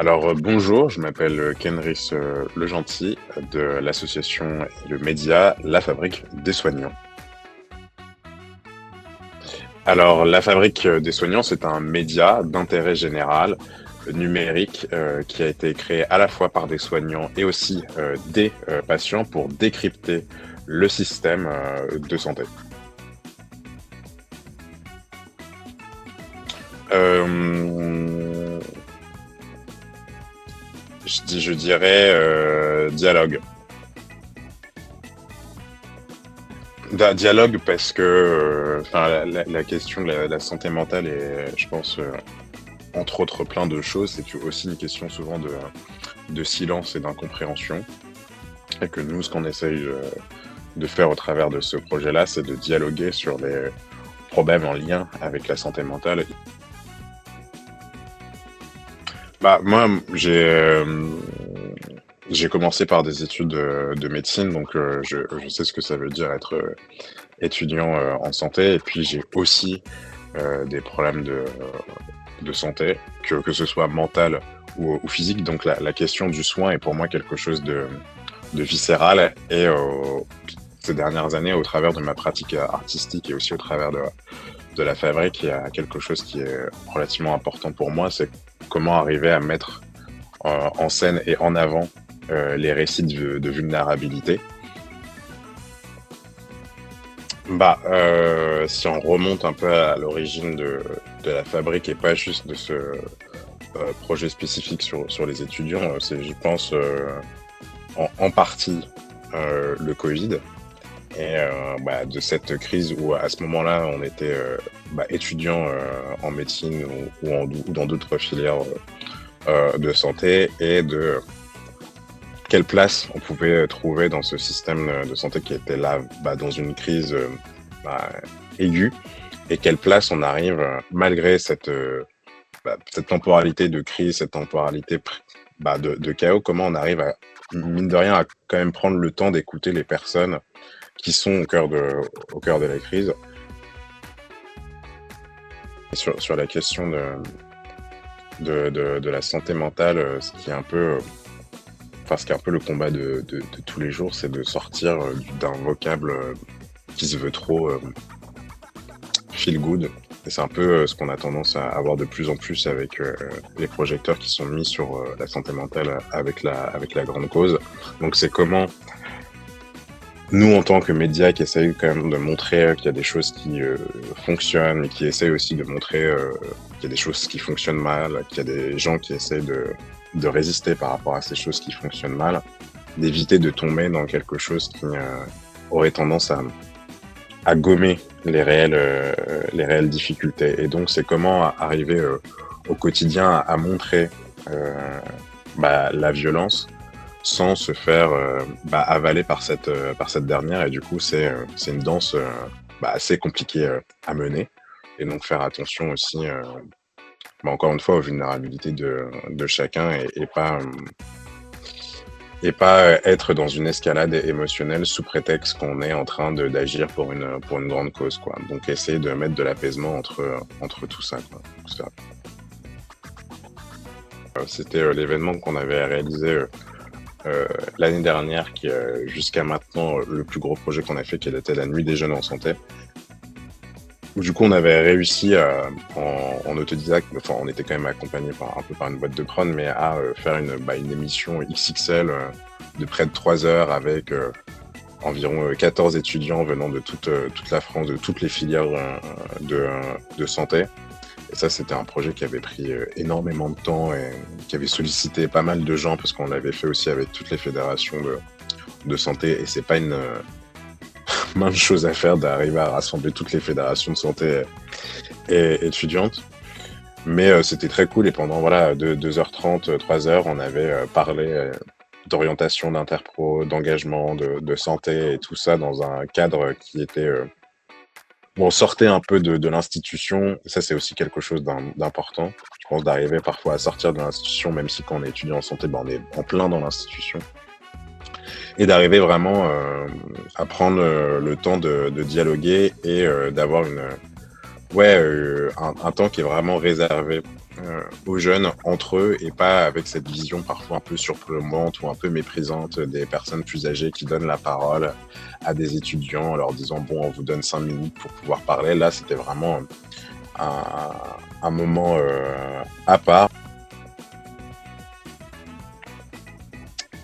Bonjour, je m'appelle Kenris Le Gentil de l'association et le média La Fabrique des Soignants. La Fabrique des Soignants, c'est un média d'intérêt général numérique qui a été créé à la fois par des soignants et aussi des patients pour décrypter le système de santé. Euh, je dirais dialogue. Dialogue parce que la question de la santé mentale est, je pense, entre autres plein de choses, c'est aussi une question souvent de silence et d'incompréhension. Et que nous, ce qu'on essaye de faire au travers de ce projet-là, c'est de dialoguer sur les problèmes en lien avec la santé mentale. Moi, j'ai commencé par des études de médecine, donc je sais ce que ça veut dire être étudiant en santé. Et puis j'ai aussi des problèmes de santé, que ce soit mental ou physique. Donc la question du soin est pour moi quelque chose de viscéral. Et ces dernières années, au travers de ma pratique artistique et aussi au travers de la fabrique, il y a quelque chose qui est relativement important pour moi, c'est comment arriver à mettre en scène et en avant les récits de vulnérabilité. Si on remonte un peu à l'origine de la fabrique et pas juste de ce projet spécifique sur les étudiants, c'est, je pense, en partie le Covid et de cette crise où à ce moment-là on était étudiant en médecine ou dans d'autres filières de santé, et de quelle place on pouvait trouver dans ce système de santé qui était là dans une crise aiguë, et quelle place on arrive, malgré cette temporalité de crise, cette temporalité de chaos, comment on arrive à, mine de rien, à quand même prendre le temps d'écouter les personnes qui sont au cœur de la crise. Et sur la question de la santé mentale, ce qui est un peu le combat de tous les jours, c'est de sortir d'un vocable qui se veut trop feel good. Et c'est un peu ce qu'on a tendance à avoir de plus en plus avec les projecteurs qui sont mis sur la santé mentale avec la grande cause. Donc c'est comment nous, en tant que médias, qui essayent quand même de montrer qu'il y a des choses qui fonctionnent, et qui essayent aussi de montrer qu'il y a des choses qui fonctionnent mal, qu'il y a des gens qui essayent de résister par rapport à ces choses qui fonctionnent mal, d'éviter de tomber dans quelque chose qui aurait tendance à gommer les réelles difficultés. Et donc, c'est comment arriver au quotidien à montrer la violence sans se faire avaler par cette dernière. Et du coup, c'est une danse assez compliquée à mener. Et donc, faire attention aussi, encore une fois, aux vulnérabilités de chacun, et pas être dans une escalade émotionnelle sous prétexte qu'on est en train d'agir pour une grande cause, quoi. Donc, essayer de mettre de l'apaisement entre tout ça, quoi. Tout ça. C'était l'événement qu'on avait réalisé l'année dernière, qui est jusqu'à maintenant le plus gros projet qu'on a fait, qui était la Nuit des jeunes en santé. Du coup, on avait réussi en autodidacte, enfin, on était quand même accompagné un peu par une boîte de prod, mais à faire une émission XXL de près de 3 heures avec environ 14 étudiants venant de toute la France, de toutes les filières de santé. Et ça, c'était un projet qui avait pris énormément de temps et qui avait sollicité pas mal de gens, parce qu'on l'avait fait aussi avec toutes les fédérations de santé, et c'est pas une mince chose à faire d'arriver à rassembler toutes les fédérations de santé et étudiantes. Mais c'était très cool, et pendant 2h30, 3 heures, on avait parlé d'orientation, d'interpro, d'engagement, de santé, et tout ça dans un cadre qui était... on sortait un peu de l'institution. Ça, c'est aussi quelque chose d'important. Je pense d'arriver parfois à sortir de l'institution, même si quand on est étudiant en santé, on est en plein dans l'institution. Et d'arriver vraiment à prendre le temps de dialoguer et d'avoir un temps qui est vraiment réservé aux jeunes entre eux et pas avec cette vision parfois un peu surplombante ou un peu méprisante des personnes plus âgées qui donnent la parole à des étudiants en leur disant bon, on vous donne 5 minutes pour pouvoir parler. Là, c'était vraiment un, un moment à part.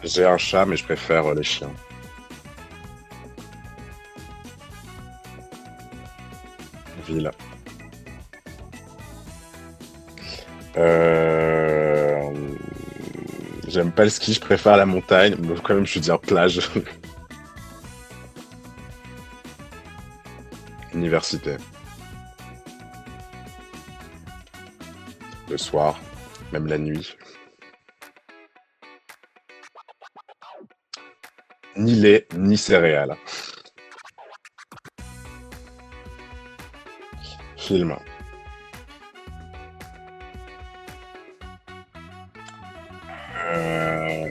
J'ai un chat, mais je préfère les chiens. Ville. Euh, J'aime pas le ski, je préfère la montagne, mais quand même, je suis dire plage. Université, le soir, même la nuit. Ni lait, ni céréales. Film. Euh,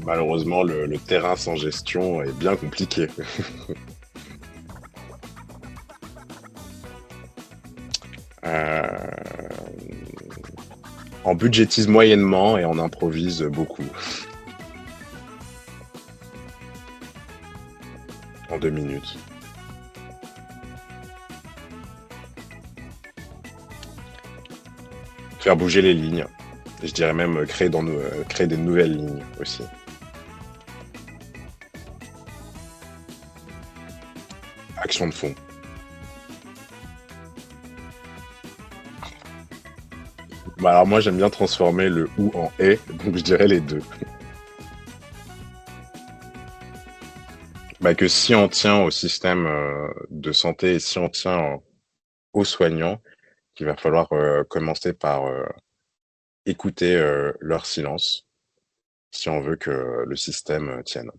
Malheureusement, le terrain sans gestion est bien compliqué. Euh, On budgétise moyennement et on improvise beaucoup en 2 minutes. Faire bouger les lignes. Je dirais même créer des nouvelles lignes aussi. Action de fond. Bah alors moi j'aime bien transformer le ou en et, donc je dirais les deux. Bah que si on tient au système de santé et si on tient aux soignants, qu'il va falloir commencer par écouter leur silence si on veut que le système tienne.